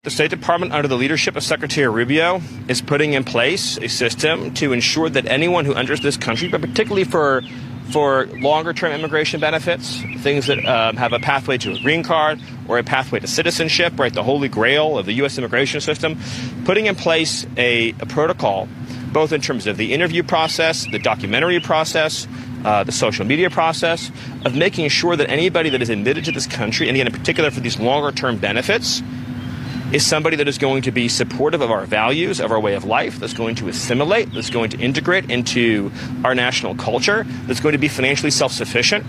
The State Department, under the leadership of Secretary Rubio, is putting in place a system to ensure that anyone who enters this country, but particularly for longer-term immigration benefits, things that have a pathway to a green card or a pathway to citizenship, right, the holy grail of the U.S. immigration system, putting in place a protocol, both in terms of the interview process, the documentary process, the social media process, of making sure that anybody that is admitted to this country, and again, in particular for these longer-term benefits, is somebody that is going to be supportive of our values, of our way of life, that's going to assimilate, that's going to integrate into our national culture, that's going to be financially self-sufficient.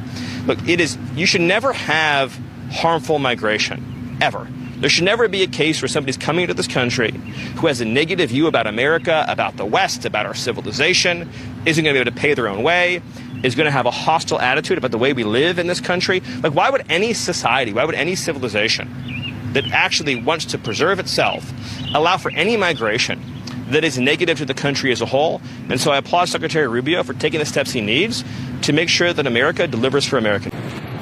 Look, you should never have harmful migration, ever. There should never be a case where somebody's coming into this country who has a negative view about America, about the West, about our civilization, isn't going to be able to pay their own way, is going to have a hostile attitude about the way we live in this country. Like, why would any society, why would any civilization that actually wants to preserve itself allow for any migration that is negative to the country as a whole? And so I applaud Secretary Rubio for taking the steps he needs to make sure that America delivers for Americans.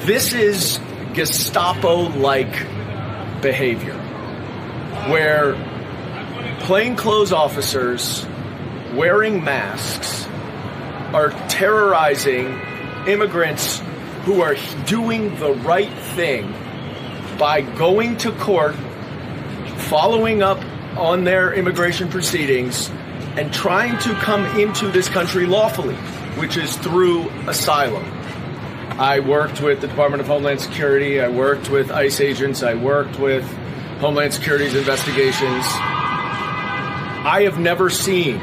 This is Gestapo-like behavior, where plainclothes officers wearing masks are terrorizing immigrants who are doing the right thing by going to court, following up on their immigration proceedings, and trying to come into this country lawfully, which is through asylum. I worked with the Department of Homeland Security, I worked with ICE agents, I worked with Homeland Security's investigations. I have never seen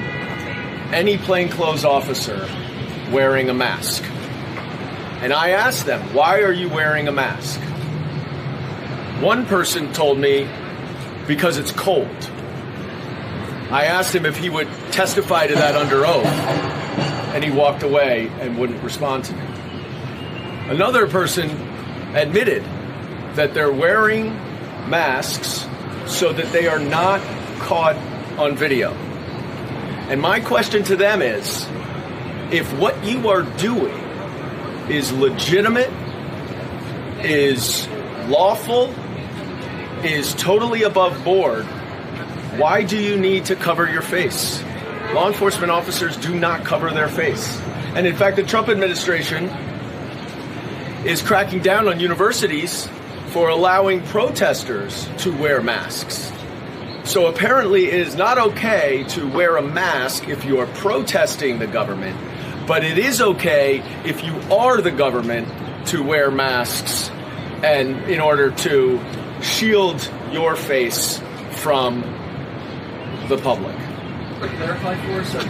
any plainclothes officer wearing a mask. And I asked them, why are you wearing a mask? One person told me, because it's cold. I asked him if he would testify to that under oath, and he walked away and wouldn't respond to me. Another person admitted that they're wearing masks so that they are not caught on video. And my question to them is, if what you are doing is legitimate, is lawful, is totally above board, why do you need to cover your face? Law enforcement officers do not cover their face. And in fact, the Trump administration is cracking down on universities for allowing protesters to wear masks. So apparently it is not okay to wear a mask if you are protesting the government, but it is okay if you are the government to wear masks and in order to shield your face from the public. Clarify for us.